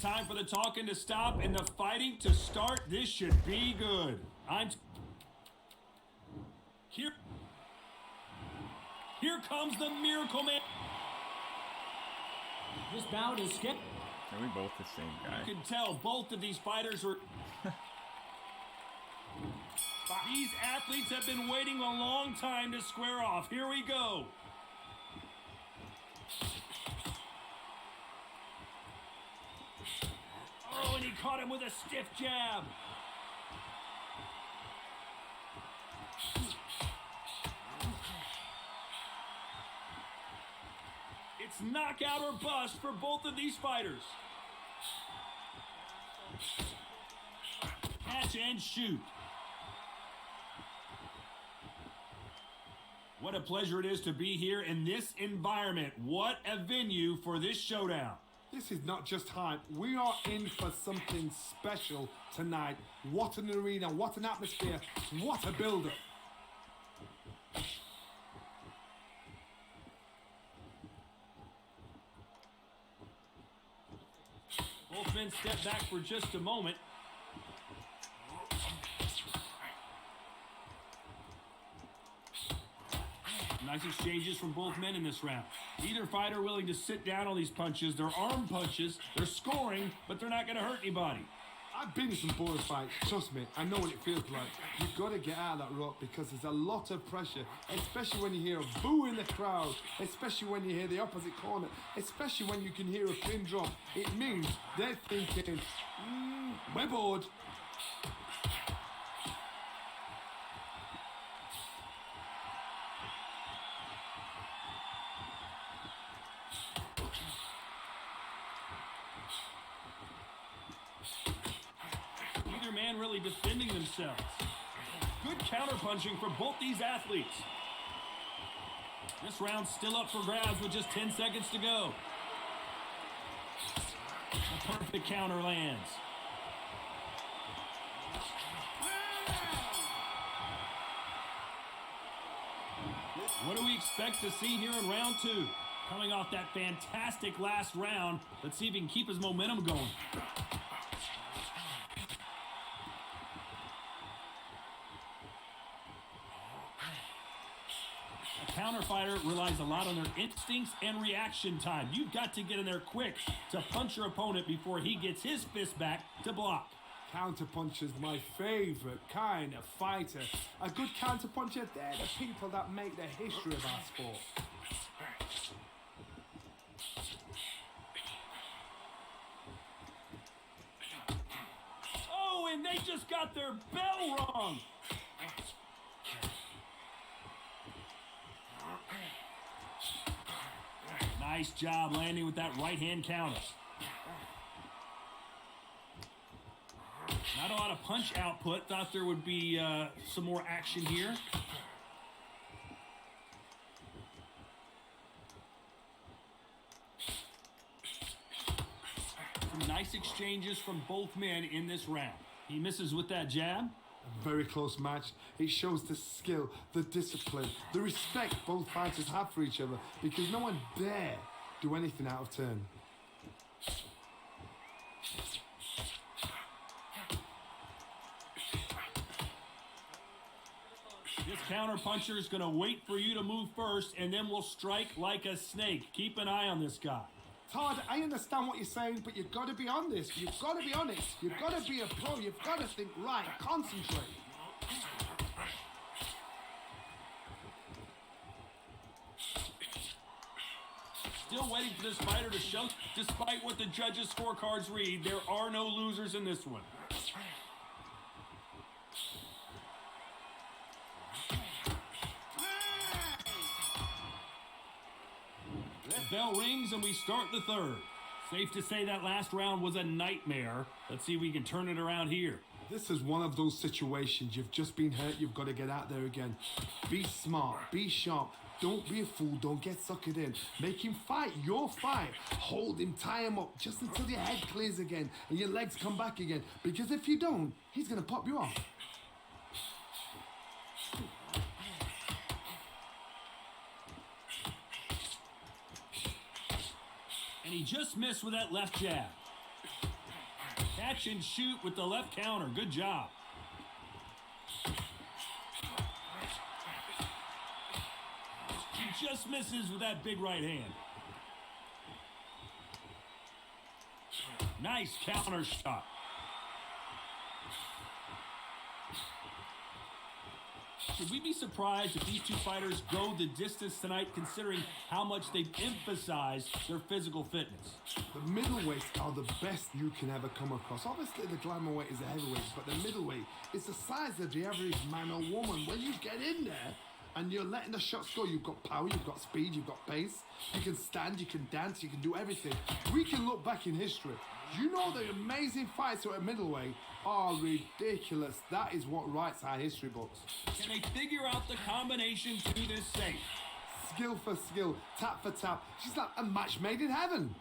time for the talking to stop and the fighting to start. This should be good. Here comes the Miracle Man. This bout is skipped. Are we both the same guy? You can tell both of these fighters are... These athletes have been waiting a long time to square off. Here we go. Oh, and he caught him with a stiff jab. It's knockout or bust for both of these fighters. Catch and shoot. What a pleasure it is to be here in this environment. What a venue for this showdown. This is not just hype. We are in for something special tonight. What an arena, what an atmosphere, what a build-up. Both men step back for just a moment. Nice exchanges from both men in this round. Neither fighter willing to sit down on these punches. They're arm punches. They're scoring, but they're not going to hurt anybody. I've been in some boys fights. Trust me, I know what it feels like. You've got to get out of that rut because there's a lot of pressure, especially when you hear a boo in the crowd, especially when you hear the opposite corner, especially when you can hear a pin drop. It means they're thinking, we're bored. Neither man really defending themselves. Good counterpunching for both these athletes. This round's still up for grabs with just 10 seconds to go. A perfect counter lands. What do we expect to see here in round two? Coming off that fantastic last round, let's see if he can keep his momentum going. A counter fighter relies a lot on their instincts and reaction time. You've got to get in there quick to punch your opponent before he gets his fist back to block. Counterpuncher's my favorite kind of fighter. A good counterpuncher, they're the people that make the history of our sport. Oh, and they just got their bell rung. Nice job landing with that right hand counter. Not a lot of punch output. Thought there would be some more action here. Some nice exchanges from both men in this round. He misses with that jab. A very close match. It shows the skill, the discipline, the respect both fighters have for each other because no one dare do anything out of turn. This counter-puncher is going to wait for you to move first, and then will strike like a snake. Keep an eye on this guy. Todd, I understand what you're saying, but you've got to be honest. You've got to be honest. You've got to be a pro. You've got to think right. Concentrate. Still waiting for this fighter to show. Despite what the judges' scorecards read, there are no losers in this one. The bell rings and we start the third. Safe to say that last round was a nightmare. Let's see if we can turn it around here. This is one of those situations. You've just been hurt. You've got to get out there again. Be smart. Be sharp. Don't be a fool. Don't get suckered in. Make him fight your fight. Hold him. Tie him up just until your head clears again and your legs come back again. Because if you don't, he's going to pop you off. And he just missed with that left jab. Catch and shoot with the left counter. Good job. He just misses with that big right hand. Nice counter shot. Should we be surprised if these two fighters go the distance tonight, considering how much they've emphasized their physical fitness? The middleweights are the best you can ever come across. Obviously, the glamour weight is the heavyweight, but the middleweight is the size of the average man or woman. When you get in there and you're letting the shots go, you've got power, you've got speed, you've got pace. You can stand, you can dance, you can do everything. We can look back in history. You know the amazing fights at middleweight are ridiculous. That is what writes our history books. Can they figure out the combination to this safe? Skill for skill, tap for tap. She's like a match made in heaven.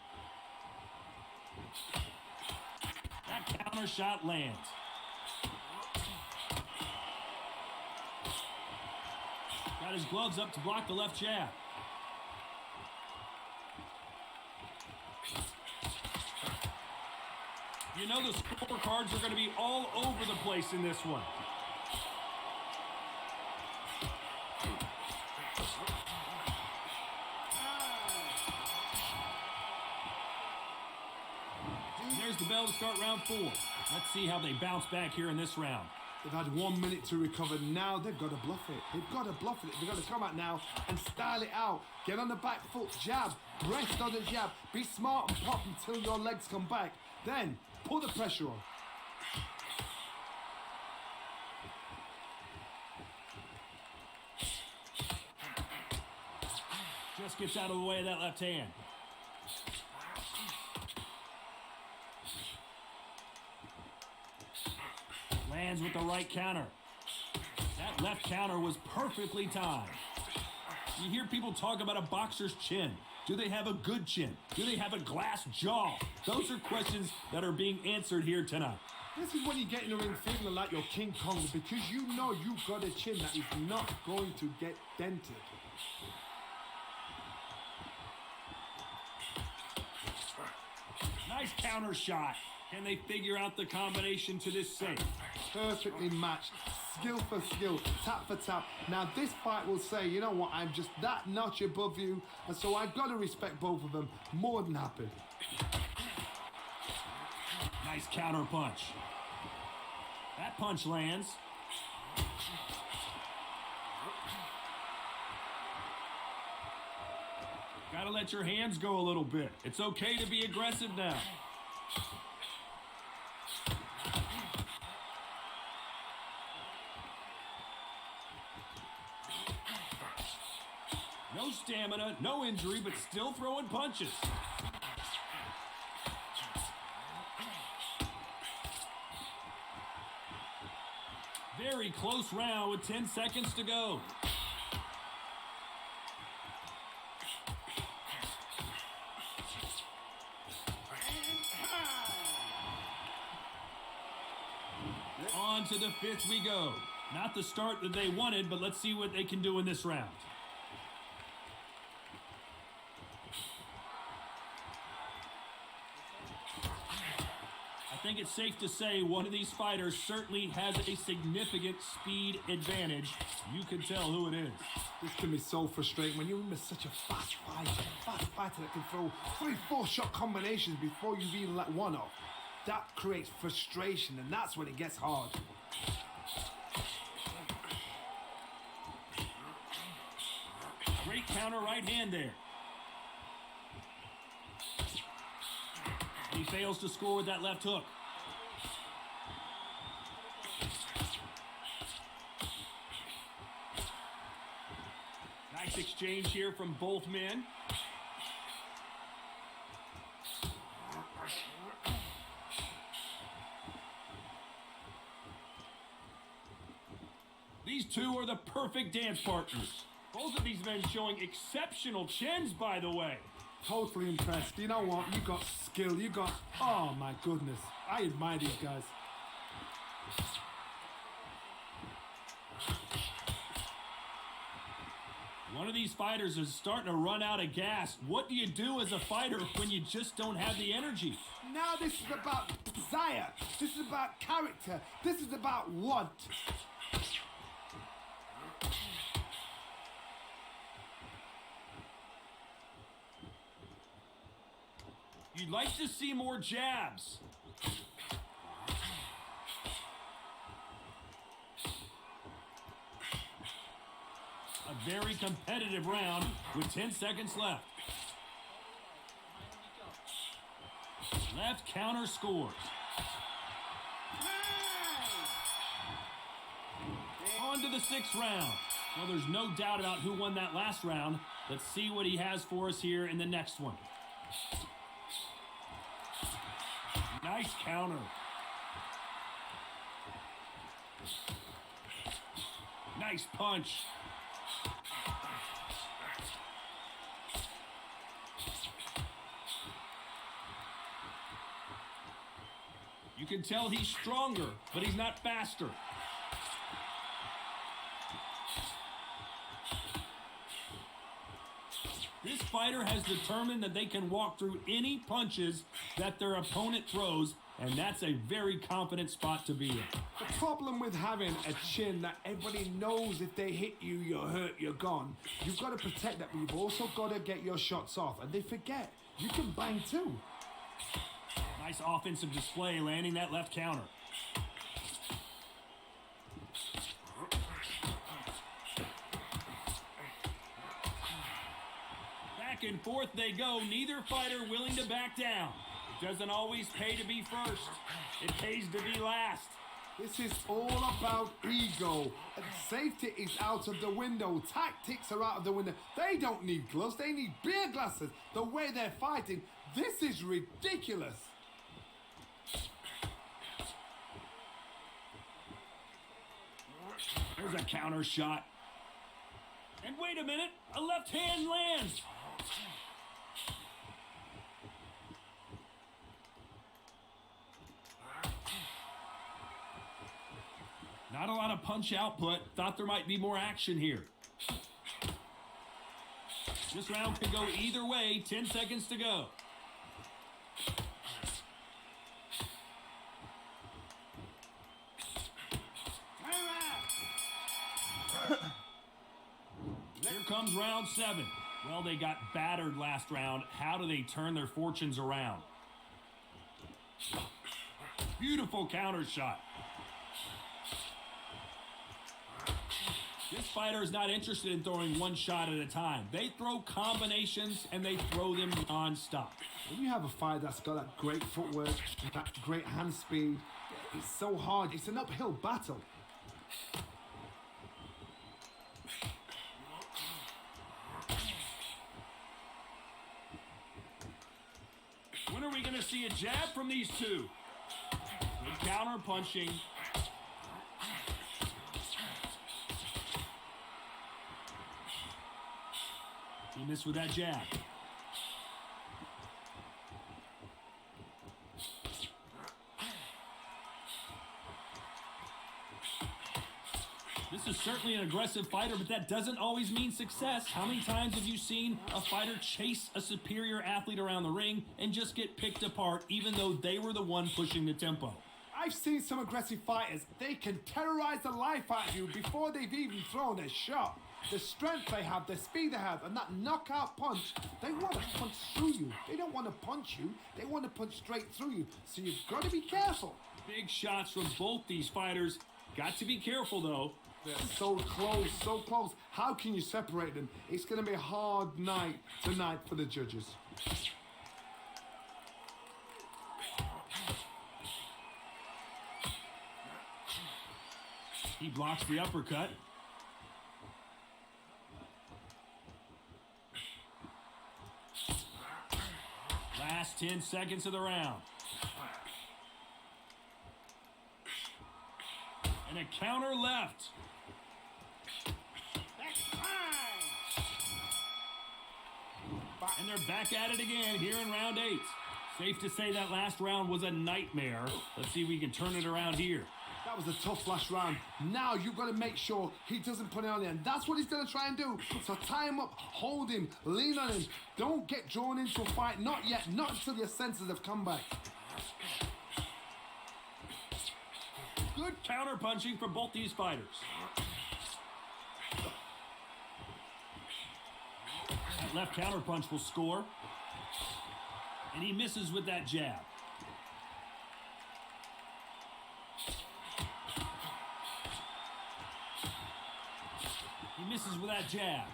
That counter shot lands. Got his gloves up to block the left jab. You know the scorecards are going to be all over the place in this one. There's the bell to start round 4. Let's see how they bounce back here in this round. They've had 1 minute to recover. Now they've got to bluff it. They've got to bluff it. They've got to come out now and style it out. Get on the back foot, jab, rest on the jab. Be smart and pop until your legs come back. Then put the pressure on. Just gets out of the way of that left hand. Lands with the right counter. That left counter was perfectly timed. You hear people talk about a boxer's chin. Do they have a good chin? Do they have a glass jaw? Those are questions that are being answered here tonight. This is when you get in the ring feeling like you're King Kong, because you know you've got a chin that is not going to get dented. Nice counter shot. Can they figure out the combination to this safe? Perfectly matched. Skill for skill, tap for tap. Now this fight will say, you know what, I'm just that notch above you, and so I've got to respect both of them. More than happy. Nice counter punch. That punch lands. Gotta let your hands go a little bit. It's okay to be aggressive now. No stamina, no injury, but still throwing punches. Very close round with 10 seconds to go. On to the 5th we go. Not the start that they wanted, but let's see what they can do in this round. I think it's safe to say one of these fighters certainly has a significant speed advantage. You can tell who it is. This can be so frustrating when you're in such a fast fighter that can throw 3-4 shot combinations before you've even let one off. That creates frustration, and that's when it gets hard. Great counter right hand there. He fails to score with that left hook. Nice exchange here from both men. These two are the perfect dance partners. Both of these men showing exceptional chins, by the way. Totally impressed. You know what? You got skill. You got... Oh, my goodness. I admire these guys. One of these fighters is starting to run out of gas. What do you do as a fighter when you just don't have the energy? Now this is about desire. This is about character. This is about want. You'd like to see more jabs. A very competitive round with 10 seconds left. Left counter scores. On to the 6th round. Well, there's no doubt about who won that last round. Let's see what he has for us here in the next one. Nice counter. Nice punch. You can tell he's stronger, but he's not faster. This fighter has determined that they can walk through any punches that their opponent throws, and that's a very confident spot to be in. The problem with having a chin that everybody knows if they hit you, you're hurt, you're gone. You've got to protect that, but you've also got to get your shots off, and they forget. You can bang too. Nice offensive display, landing that left counter. Back and forth they go, neither fighter willing to back down. It doesn't always pay to be first. It pays to be last. This is all about ego. And safety is out of the window. Tactics are out of the window. They don't need gloves. They need beer glasses. The way they're fighting, this is ridiculous. There's a counter shot. And wait a minute, a left hand lands. Not a lot of punch output. Thought there might be more action here. This round could go either way. 10 seconds to go. Here comes round 7. Well, they got battered last round. How do they turn their fortunes around? Beautiful counter shot. This fighter is not interested in throwing one shot at a time. They throw combinations and they throw them non-stop. When you have a fighter that's got that great footwork, that great hand speed, it's so hard. It's an uphill battle. When are we going to see a jab from these two? Good counter punching. He missed with that jab. This is certainly an aggressive fighter, but that doesn't always mean success. How many times have you seen a fighter chase a superior athlete around the ring and just get picked apart even though they were the one pushing the tempo? I've seen some aggressive fighters. They can terrorize the life out of you before they've even thrown a shot. The strength they have, the speed they have, and that knockout punch, they want to punch through you. They don't want to punch you. They want to punch straight through you. So you've got to be careful. Big shots from both these fighters. Got to be careful, though. They're so close, so close. How can you separate them? It's going to be a hard night tonight for the judges. He blocks the uppercut. Last 10 seconds of the round. And a counter left. And they're back at it again here in round 8. Safe to say that last round was a nightmare. Let's see if we can turn it around here. That was a tough last round. Now you've got to make sure he doesn't put it on the end. That's what he's going to try and do. So tie him up, hold him, lean on him. Don't get drawn into a fight. Not yet. Not until your senses have come back. counter-punching from both these fighters. That left counter-punch will score. And he misses with that jab. He misses with that jab.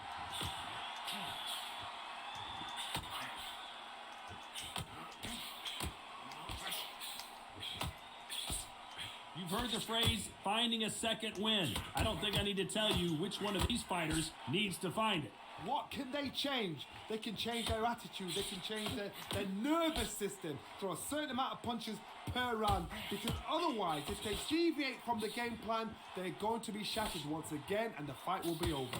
You've heard the phrase, finding a second win. I don't think I need to tell you which one of these fighters needs to find it. What can they change? They can change their attitude. They can change their nervous system. Throw a certain amount of punches per round. Because otherwise, if they deviate from the game plan, they're going to be shattered once again and the fight will be over.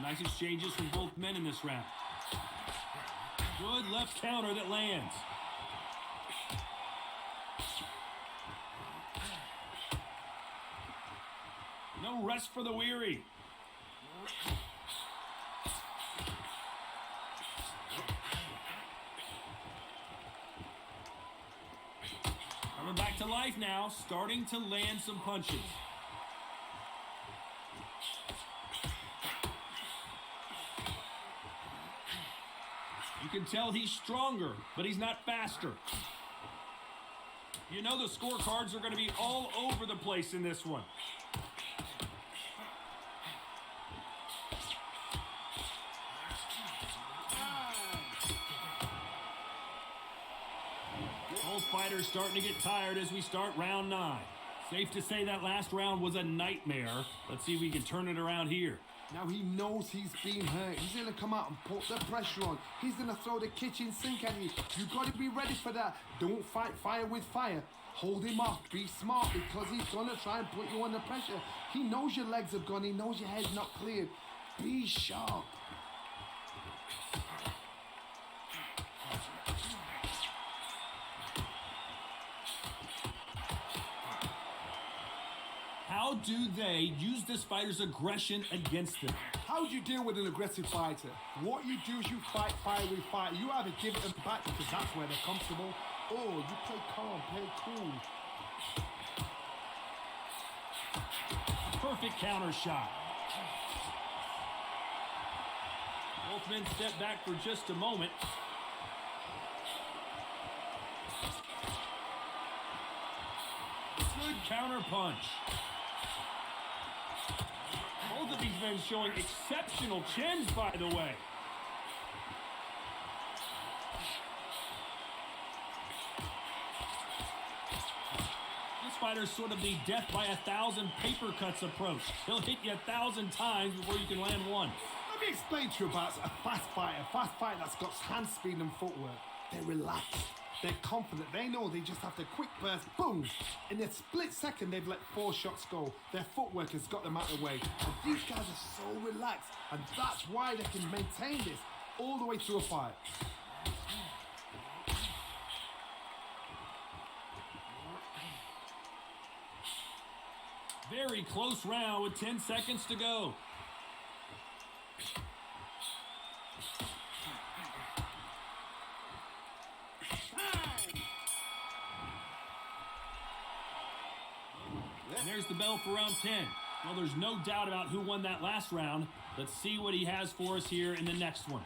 Nice exchanges from both men in this round. Good left counter that lands. No rest for the weary. Coming back to life now, starting to land some punches. You can tell he's stronger, but he's not faster. You know the scorecards are going to be all over the place in this one. Both fighters starting to get tired as we start round 9. Safe to say that last round was a nightmare. Let's see if we can turn it around here. Now he knows he's been hurt. He's going to come out and put the pressure on. He's going to throw the kitchen sink at you. You've got to be ready for that. Don't fight fire with fire. Hold him off. Be smart because he's going to try and put you under pressure. He knows your legs have gone. He knows your head's not cleared. Be sharp. How do they use this fighter's aggression against them? How do you deal with an aggressive fighter? What you do is you fight fire with fire. You either give it them back because that's where they're comfortable, or you play calm, play cool. Perfect counter shot. Both men step back for just a moment. Good counter punch. Both of these men showing exceptional chins, by the way. This fighter's sort of the death by 1,000 paper cuts approach. He'll hit you 1,000 times before you can land one. Let me explain to you about a fast fighter. A fast fighter that's got hand speed and footwork. They're relaxed. They're confident. They know they just have to quick burst, boom. In a split second, they've let 4 shots go. Their footwork has got them out of the way. And these guys are so relaxed. And that's why they can maintain this all the way through a fight. Very close round with 10 seconds to go. And there's the bell for round 10. Well, there's no doubt about who won that last round. Let's see what he has for us here in the next one.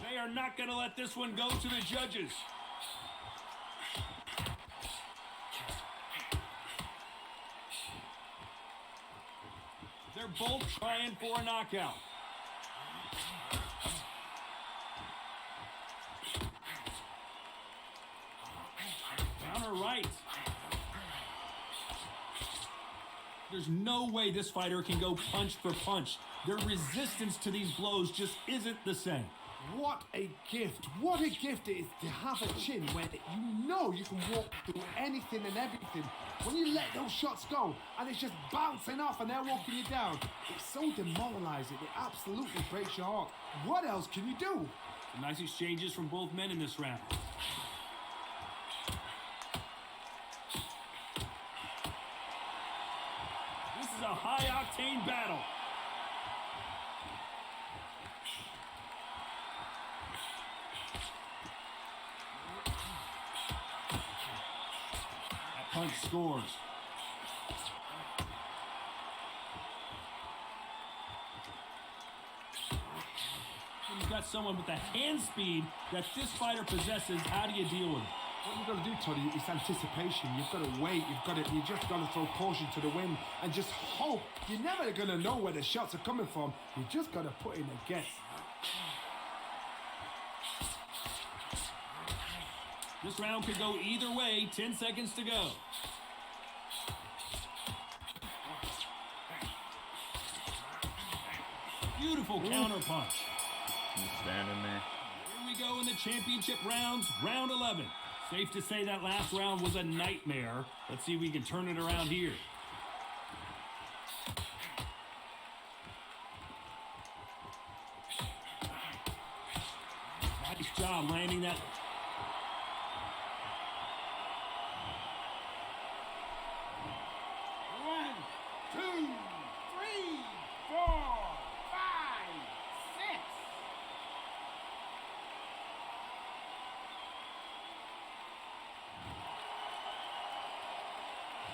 They are not going to let this one go to the judges. They're both trying for a knockout. Counter right. There's no way this fighter can go punch for punch. Their resistance to these blows just isn't the same. What a gift. What a gift it is to have a chin where you know you can walk through anything and everything. When you let those shots go and it's just bouncing off and they're walking you down, it's so demoralizing. It absolutely breaks your heart. What else can you do? Nice exchanges from both men in this round. This is a high-octane battle. punch scores. When you've got someone with the hand speed that this fighter possesses, how do you deal with it? What you've got to do, Toddy, is anticipation. You've got to wait. You just got to throw caution to the wind and just hope. You're never going to know where the shots are coming from. You just got to put in a guess. This round could go either way. 10 seconds to go. Beautiful counter punch. He's standing there. Here we go in the championship rounds, round 11. Safe to say that last round was a nightmare. Let's see if we can turn it around here. Nice job landing that.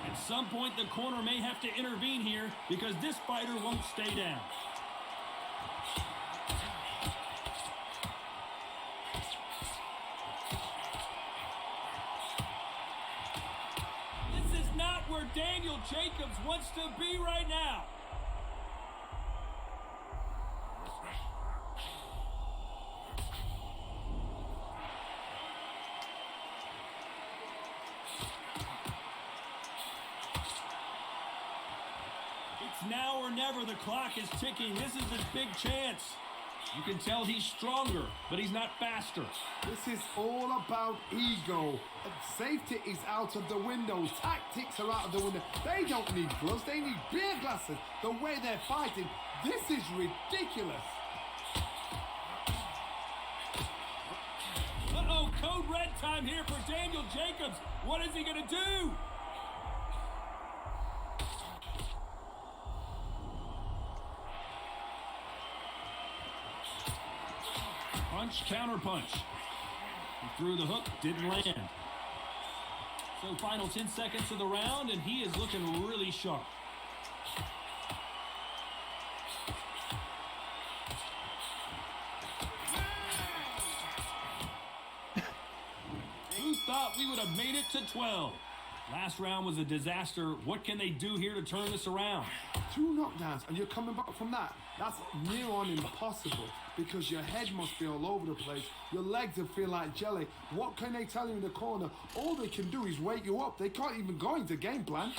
At some point, the corner may have to intervene here because this fighter won't stay down. This is not where Daniel Jacobs wants to be right now. Now or never, the clock is ticking. This is his big chance. You can tell he's stronger, but he's not faster. This is all about ego. Safety is out of the window. Tactics are out of the window. They don't need gloves. They need beer glasses. The way they're fighting, this is ridiculous. Uh-oh, code red time here for Daniel Jacobs. What is he going to do? Punch, counter punch. He threw the hook, didn't land. So final 10 seconds of the round, and he is looking really sharp. Who thought we would have made it to 12? Last round was a disaster. What can they do here to turn this around? 2 knockdowns and you're coming back from that. That's near on impossible because your head must be all over the place. Your legs will feel like jelly. What can they tell you in the corner? All they can do is wake you up. They can't even go into game plan.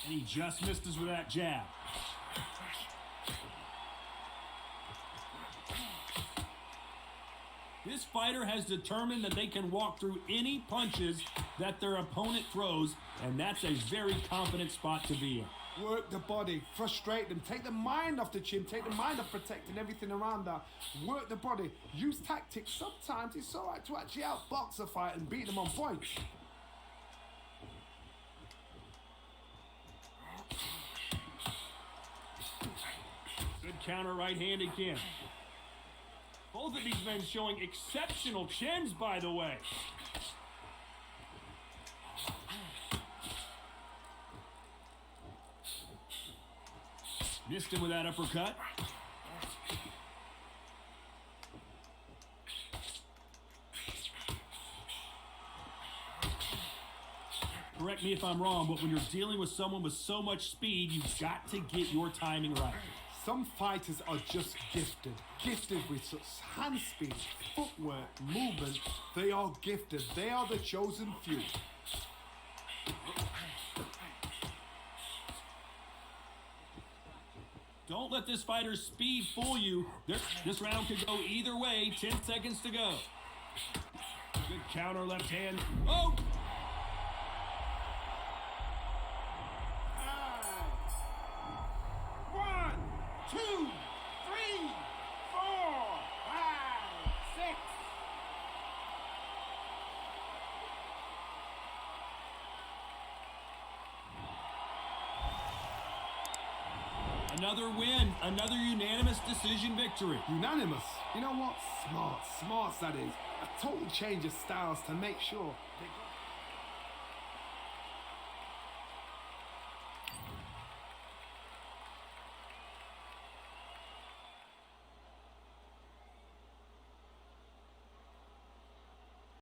And he just missed us with that jab. This fighter has determined that they can walk through any punches that their opponent throws, and that's a very confident spot to be in. Work the body, frustrate them, take the mind off the chin, take the mind off protecting everything around that. Work the body, use tactics. Sometimes it's all right to actually outbox a fight and beat them on points. Good counter right hand again. Both of these men showing exceptional chins, by the way. Missed him with that uppercut. Correct me if I'm wrong, but when you're dealing with someone with so much speed, you've got to get your timing right. Some fighters are just gifted with such hand speed, footwork, movement. They are gifted. They are the chosen few. Don't let this fighter's speed fool you. This round could go either way. 10 seconds to go. Good counter left hand. Oh! Another win, another unanimous decision victory. Unanimous. You know what? Smart. Smarts, that is. A total change of styles to make sure they got...